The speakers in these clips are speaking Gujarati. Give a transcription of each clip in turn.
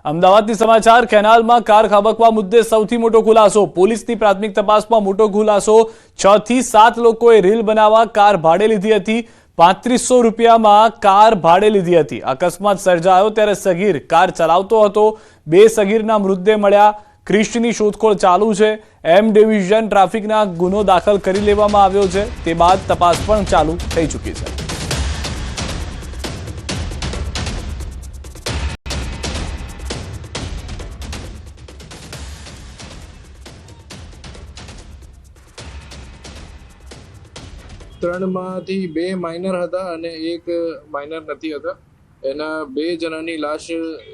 અમદાવાદથી સમાચાર કેનાલમાં કાર ખાબકવા મુદ્દે સૌથી મોટો ખુલાસો પોલીસની પ્રાથમિક તપાસમાં મોટો ખુલાસો 6 થી 7 લોકોએ રીલ બનાવવા કાર ભાડે લીધી હતી 3500 રૂપિયામાં કાર ભાડે લીધી હતી અકસ્માત સર્જાયો ત્યારે સગીર કાર ચલાવતો હતો બે સગીરના મૃતદેહ મળ્યા ક્રિશની શોધખોળ ચાલુ છે એમ ડિવિઝન ટ્રાફિકના ગુનો દાખલ કરી લેવામાં આવ્યો છે તે બાદ તપાસ પણ ચાલુ થઈ ચૂકી છે ત્રણમાંથી બે માઇનર હતા અને એક માઇનર નથી હતા એના બે જણાની લાશ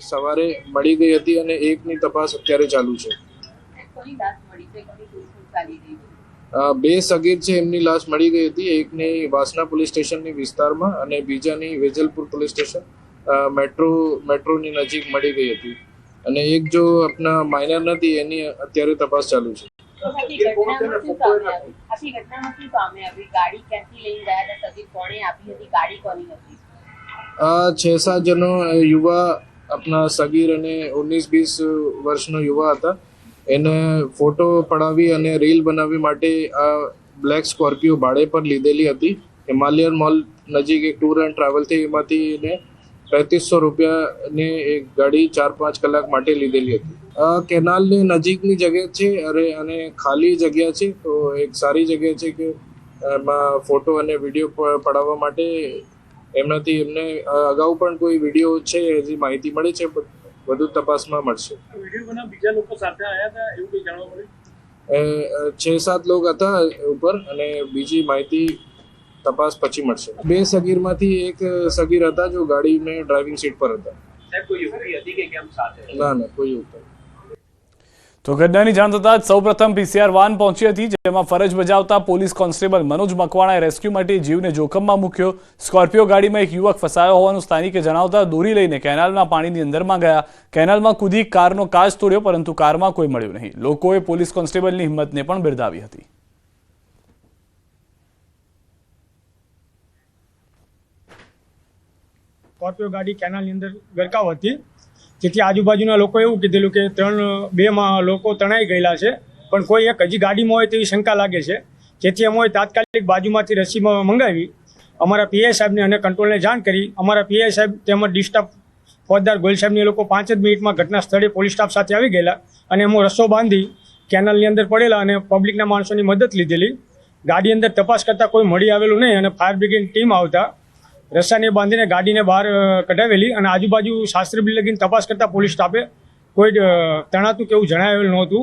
સવારે મળી ગઈ હતી અને એકની તપાસ અત્યારે ચાલુ છે બે સગીર છે એમની લાશ મળી ગઈ હતી એકની વાસના પોલીસ સ્ટેશનની વિસ્તારમાં અને બીજાની વેજલપુર પોલીસ સ્ટેશન મેટ્રોની નજીક મળી ગઈ હતી અને એક જો આપણા માઇનર નથી એની અત્યારે તપાસ ચાલુ છે छह सात जनो युवा अपना सगीर અને 19-20 વર્ષનો યુવા હતા એને ફોટો પડાવી અને રીલ બનાવવા માટે આ બ્લેક સ્કોર્પિયો ભાડે પર લીધેલી હતી હિમાલયન મોલ નજીક એક ટૂર એન્ડ ટ્રાવેલથી એમાંથી એને 3500 રૂપિયાની એક ગાડી 4-5 કલાક માટે લીધેલી હતી કેનાલની નજીકની જગ્યા છે અને ખાલી જગ્યા છે તો એક સારી જગ્યા છે કે એમાં ફોટો અને વિડીયો પડાવવા માટે એમનાથી એમને અગાઉ પણ કોઈ વિડીયો છે એની માહિતી મળી છે પણ વધુ તપાસમાં મળશે બીજા લોકો સાથે આવ્યા હતા એવું કંઈ જાણવા મળ્યું 6-7 લોકો હતા ઉપર અને બીજી માહિતી તપાસ પછી મળશે બે સગીરમાંથી એક સગીર હતા જો ગાડી में ડ્રાઇવિંગ સીટ પર હતા કોઈ યુવતી હતી કે કેમ સાથે ના કોઈ યુવતી તો ઘટનાની જાણ થતાં સૌપ્રથમ પીસીઆર વાન પહોંચી હતી જેમાં ફરજ બજાવતા પોલીસ કોન્સ્ટેબલ મનોજ મકવાણાએ રેસ્ક્યુ માટે જીવને જોખમમાં મૂક્યો સ્કોર્પિયો ગાડીમાં એક યુવક ફસાયો હોવાનું સ્થાનિકે જણાવતા દોરી લઈને કેનાલના પાણીની અંદરમાં ગયા કેનાલમાં કૂદી કારનો કાચ તોડ્યો પરંતુ કારમાં કોઈ મળ્યું નહીં લોકોએ પોલીસ કોન્સ્ટેબલની હિંમતને પણ બિરદાવી હતી સ્કોર્પિયો ગાડી કેનાલની અંદર ગરકાવ હતી જેથી આજુબાજુના લોકો એવું કીધેલું કે બેમાં લોકો તણાઈ ગયેલા છે પણ કોઈ એક હજી ગાડીમાં હોય તેવી શંકા લાગે છે જેથી અમે તાત્કાલિક બાજુમાંથી રસીમાં મંગાવી અમારા પીઆઈ સાહેબને અને કંટ્રોલને જાણ કરી અમારા પીઆઈ સાહેબ તેમજ ડી સ્ટાફ ફોજદાર ગોયલ સાહેબને લોકો 5 જ મિનિટમાં ઘટના સ્થળે પોલીસ સ્ટાફ સાથે આવી ગયેલા અને અમે રસ્સો બાંધી કેનાલની અંદર પડેલા અને પબ્લિકના માણસોની મદદ લીધેલી ગાડી અંદર તપાસ કરતાં કોઈ મળી આવેલું નહીં અને ફાયર બ્રિગેડ ટીમ આવતા રસ્સાને બાંધીને ગાડીને બહાર કઢાવેલી અને આજુબાજુ શાસ્ત્રી બિલ લગીને તપાસ કરતા પોલીસ સ્ટાફે કોઈ તણાતું કેવું જણાવેલું નહોતું